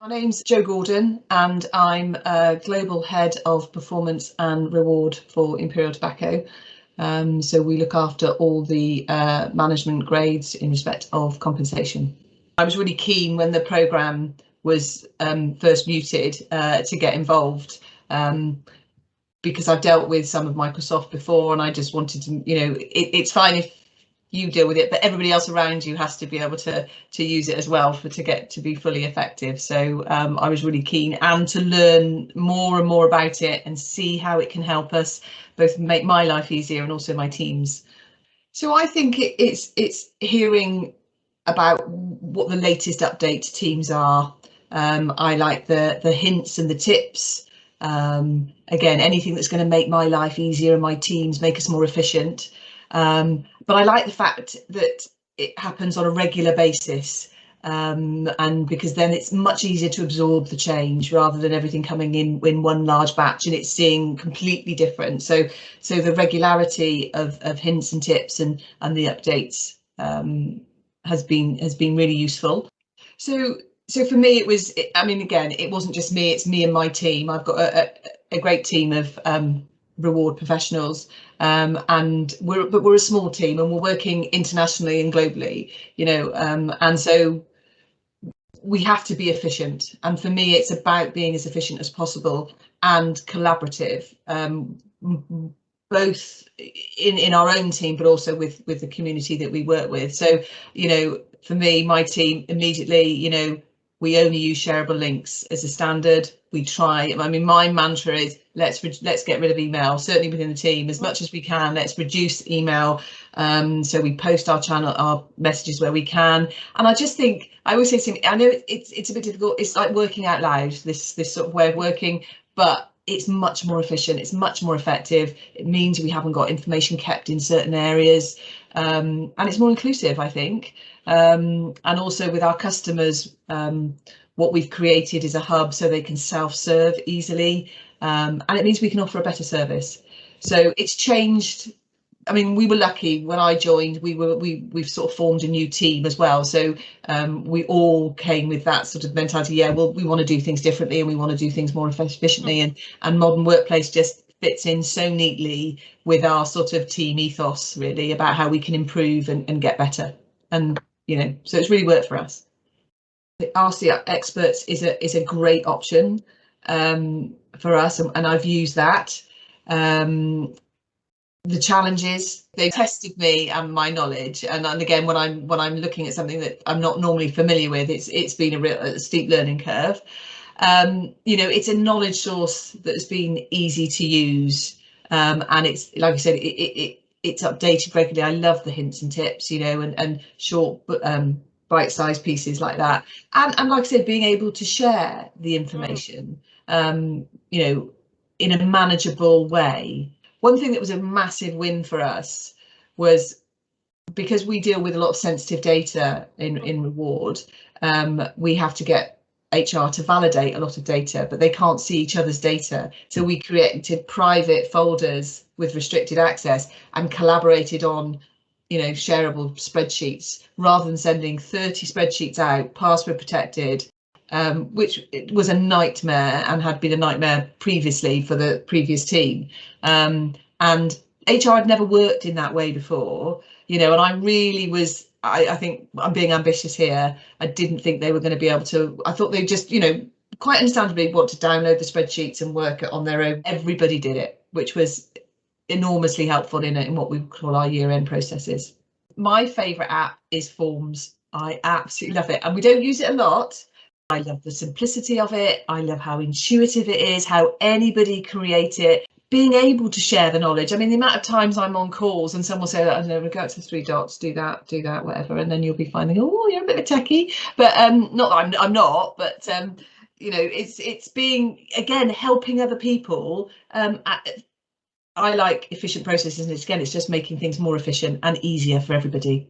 My name's Jo Gordon and I'm Global Head of Performance and Reward for Imperial Tobacco. So we look after all the management grades in respect of compensation. I was really keen when the programme was first muted to get involved because I've dealt with some of Microsoft before, and I just wanted to, it's fine if you deal with it, but everybody else around you has to be able to use it as well to get to be fully effective. So I was really keen and to learn more and more about it and see how it can help us both make my life easier and also my team's. So I think it's hearing about what the latest update to teams are. I like the hints and the tips. Again, anything that's going to make my life easier and my teams, make us more efficient. But I like the fact that it happens on a regular basis, and because then it's much easier to absorb the change rather than everything coming in one large batch and it's seeing completely different. So the regularity of hints and tips and the updates has been really useful. So for me, again, it wasn't just me, it's me and my team. I've got a great team of reward professionals, and we're a small team and we're working internationally and globally, and so we have to be efficient. And for me, it's about being as efficient as possible and collaborative, both in our own team, but also with the community that we work with. So, for me, my team immediately, we only use shareable links as a standard. We try. My mantra is let's get rid of email, certainly within the team, as much as we can. Let's reduce email. So we post our messages where we can. And I just think I always say to me, I know it's a bit difficult. It's like working out loud, this sort of way of working, but it's much more efficient. It's much more effective. It means we haven't got information kept in certain areas, and it's more inclusive, I think. And also with our customers, what we've created is a hub so they can self-serve easily, and it means we can offer a better service. So it's changed. We were lucky when I joined. We've sort of formed a new team as well. So we all came with that sort of mentality. Yeah, well, we want to do things differently and we want to do things more efficiently. And Modern Workplace just fits in so neatly with our sort of team ethos, really, about how we can improve and get better. And so it's really worked for us. The RC Experts is a great option for us, and I've used that. The challenges, they tested me and my knowledge, and again, when I'm looking at something that I'm not normally familiar with, it's been a steep learning curve. It's a knowledge source that's been easy to use, and it's, like I said, it's updated regularly. I love the hints and tips, and short bite-sized pieces like that, and like I said, being able to share the information in a manageable way. One thing that was a massive win for us was, because we deal with a lot of sensitive data in reward, we have to get HR to validate a lot of data, but they can't see each other's data. So we created private folders with restricted access and collaborated on, shareable spreadsheets, rather than sending 30 spreadsheets out, password protected, which was a nightmare and had been a nightmare previously for the previous team. And HR had never worked in that way before, and I really was, I think I'm being ambitious here. I didn't think they were going to be able to. I thought they just, quite understandably want to download the spreadsheets and work it on their own. Everybody did it, which was enormously helpful in what we call our year-end processes. My favourite app is Forms. I absolutely love it, and we don't use it a lot. I love the simplicity of it. I love how intuitive it is, how anybody create it, being able to share the knowledge. The amount of times I'm on calls and someone will say, I don't know, go to the three dots, do that, whatever, and then you'll be finding, oh, you're a bit of a techie, but not that I'm not, but it's being, again, helping other people. I like efficient processes, and it's just making things more efficient and easier for everybody.